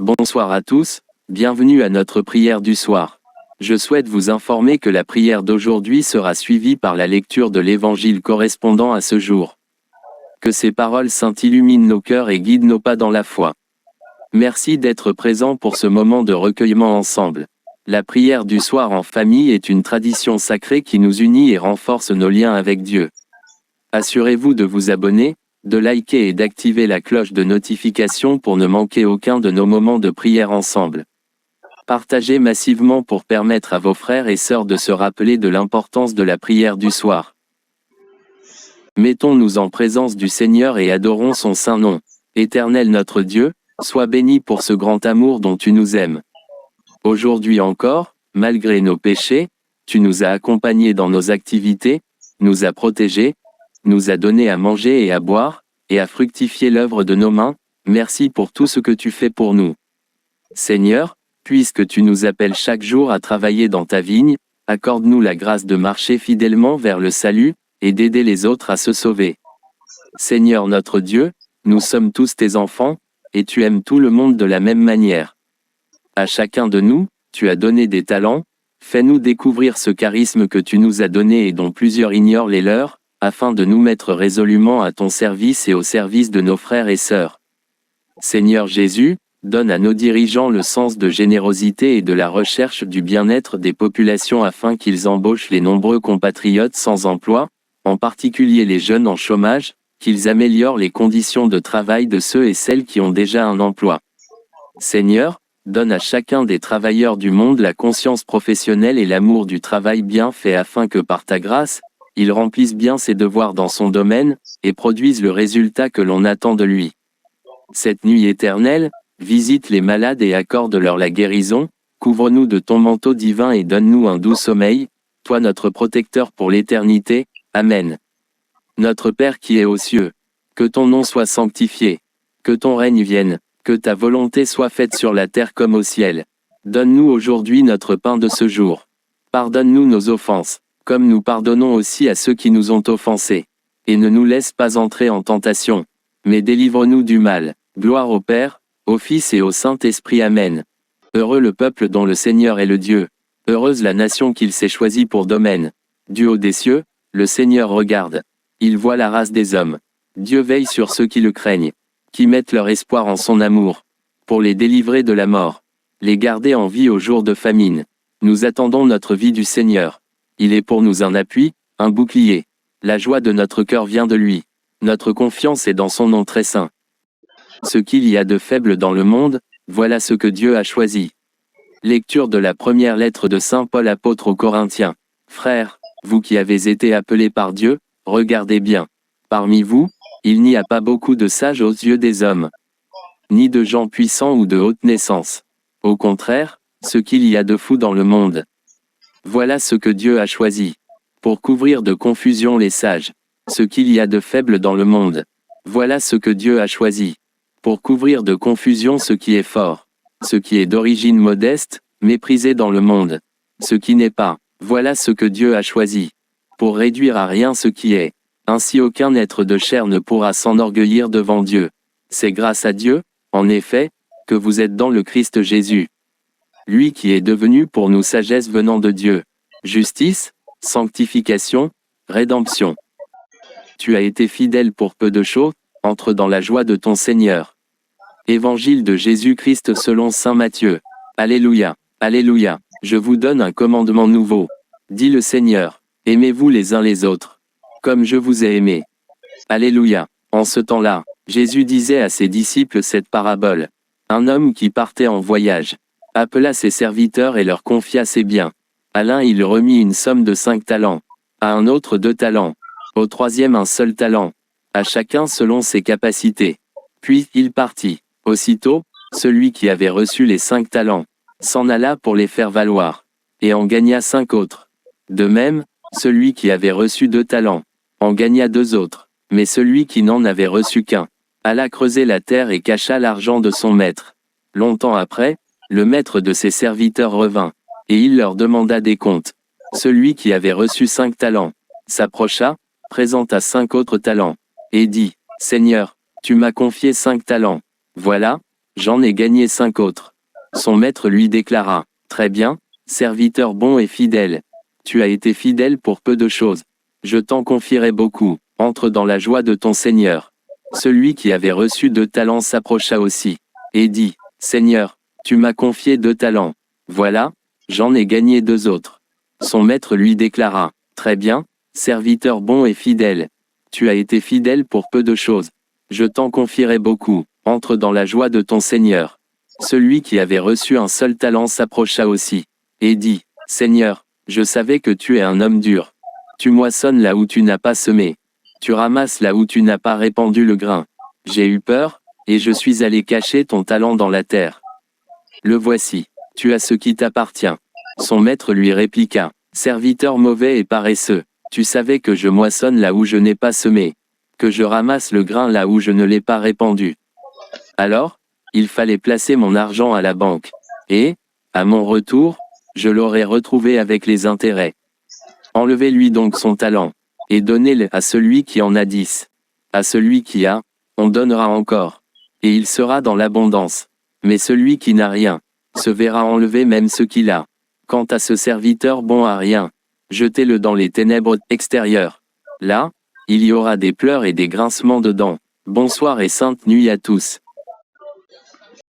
Bonsoir à tous, bienvenue à notre prière du soir. Je souhaite vous informer que la prière d'aujourd'hui sera suivie par la lecture de l'évangile correspondant à ce jour. Que ces paroles saintes illuminent nos cœurs et guident nos pas dans la foi. Merci d'être présent pour ce moment de recueillement ensemble. La prière du soir en famille est une tradition sacrée qui nous unit et renforce nos liens avec Dieu. Assurez-vous de vous abonner, de liker et d'activer la cloche de notification pour ne manquer aucun de nos moments de prière ensemble. Partagez massivement pour permettre à vos frères et sœurs de se rappeler de l'importance de la prière du soir. Mettons-nous en présence du Seigneur et adorons son saint nom. Éternel notre Dieu, sois béni pour ce grand amour dont tu nous aimes. Aujourd'hui encore, malgré nos péchés, tu nous as accompagnés dans nos activités, nous as protégés, nous as donné à manger et à boire, et à fructifier l'œuvre de nos mains. Merci pour tout ce que tu fais pour nous. Seigneur, puisque tu nous appelles chaque jour à travailler dans ta vigne, accorde-nous la grâce de marcher fidèlement vers le salut, et d'aider les autres à se sauver. Seigneur notre Dieu, nous sommes tous tes enfants, et tu aimes tout le monde de la même manière. À chacun de nous, tu as donné des talents, fais-nous découvrir ce charisme que tu nous as donné et dont plusieurs ignorent les leurs, afin de nous mettre résolument à ton service et au service de nos frères et sœurs. Seigneur Jésus, donne à nos dirigeants le sens de générosité et de la recherche du bien-être des populations afin qu'ils embauchent les nombreux compatriotes sans emploi, en particulier les jeunes en chômage, qu'ils améliorent les conditions de travail de ceux et celles qui ont déjà un emploi. Seigneur, donne à chacun des travailleurs du monde la conscience professionnelle et l'amour du travail bien fait afin que par ta grâce, il remplisse bien ses devoirs dans son domaine, et produise le résultat que l'on attend de lui. Cette nuit éternelle, visite les malades et accorde-leur la guérison, couvre-nous de ton manteau divin et donne-nous un doux sommeil, toi notre protecteur pour l'éternité. Amen. Notre Père qui es aux cieux, que ton nom soit sanctifié, que ton règne vienne, que ta volonté soit faite sur la terre comme au ciel. Donne-nous aujourd'hui notre pain de ce jour. Pardonne-nous nos offenses, comme nous pardonnons aussi à ceux qui nous ont offensés. Et ne nous laisse pas entrer en tentation, mais délivre-nous du mal. Gloire au Père, au Fils et au Saint-Esprit. Amen. Heureux le peuple dont le Seigneur est le Dieu. Heureuse la nation qu'il s'est choisie pour domaine. Du haut des cieux, le Seigneur regarde. Il voit la race des hommes. Dieu veille sur ceux qui le craignent, qui mettent leur espoir en son amour, pour les délivrer de la mort, les garder en vie au jour de famine. Nous attendons notre vie du Seigneur. Il est pour nous un appui, un bouclier. La joie de notre cœur vient de lui. Notre confiance est dans son nom très saint. Ce qu'il y a de faible dans le monde, voilà ce que Dieu a choisi. Lecture de la première lettre de Saint Paul apôtre aux Corinthiens. Frères, vous qui avez été appelés par Dieu, regardez bien. Parmi vous, il n'y a pas beaucoup de sages aux yeux des hommes, ni de gens puissants ou de haute naissance. Au contraire, ce qu'il y a de fou dans le monde. Voilà ce que Dieu a choisi. Pour couvrir de confusion les sages. Ce qu'il y a de faible dans le monde. Voilà ce que Dieu a choisi. Pour couvrir de confusion ce qui est fort. Ce qui est d'origine modeste, méprisé dans le monde. Ce qui n'est pas. Voilà ce que Dieu a choisi. Pour réduire à rien ce qui est. Ainsi aucun être de chair ne pourra s'enorgueillir devant Dieu. C'est grâce à Dieu, en effet, que vous êtes dans le Christ Jésus. Lui qui est devenu pour nous sagesse venant de Dieu. Justice, sanctification, rédemption. Tu as été fidèle pour peu de choses, entre dans la joie de ton Seigneur. Évangile de Jésus-Christ selon saint Matthieu. Alléluia, Alléluia, je vous donne un commandement nouveau. Dit le Seigneur, aimez-vous les uns les autres, comme je vous ai aimé. Alléluia. En ce temps-là, Jésus disait à ses disciples cette parabole. Un homme qui partait en voyage appela ses serviteurs et leur confia ses biens. À l'un il remit une somme de 5 talents, à un autre 2 talents, au troisième un seul talent, à chacun selon ses capacités. Puis il partit. Aussitôt, celui qui avait reçu les 5 talents s'en alla pour les faire valoir, et en gagna 5 autres. De même, celui qui avait reçu 2 talents en gagna 2 autres, mais celui qui n'en avait reçu qu'un alla creuser la terre et cacha l'argent de son maître. Longtemps après, le maître de ses serviteurs revint, et il leur demanda des comptes. Celui qui avait reçu 5 talents s'approcha, présenta 5 autres talents, et dit, « Seigneur, tu m'as confié 5 talents. Voilà, J'en ai gagné 5 autres. Son maître lui déclara, très bien, serviteur bon et fidèle. Tu as été fidèle pour peu de choses. Je t'en confierai beaucoup. Entre dans la joie de ton Seigneur. Celui qui avait reçu 2 talents s'approcha aussi, et dit, Seigneur, tu m'as confié 2 talents. Voilà, j'en ai gagné 2 autres. Son maître lui déclara, très bien, serviteur bon et fidèle. Tu as été fidèle pour peu de choses. Je t'en confierai beaucoup. Entre dans la joie de ton Seigneur. Celui qui avait reçu un seul talent s'approcha aussi, et dit, Seigneur, je savais que tu es un homme dur. Tu moissonnes là où tu n'as pas semé. Tu ramasses là où tu n'as pas répandu le grain. J'ai eu peur, et je suis allé cacher ton talent dans la terre. Le voici. Tu as ce qui t'appartient. Son maître lui répliqua, serviteur mauvais et paresseux, tu savais que je moissonne là où je n'ai pas semé, que je ramasse le grain là où je ne l'ai pas répandu. Alors, il fallait placer mon argent à la banque. Et, à mon retour, je l'aurais retrouvé avec les intérêts. Enlevez-lui donc son talent, et donnez-le à celui qui en a 10. À celui qui a, on donnera encore. Et il sera dans l'abondance. Mais celui qui n'a rien, se verra enlever même ce qu'il a. Quant à ce serviteur bon à rien, jetez-le dans les ténèbres extérieures. Là, il y aura des pleurs et des grincements de dents. Bonsoir et sainte nuit à tous.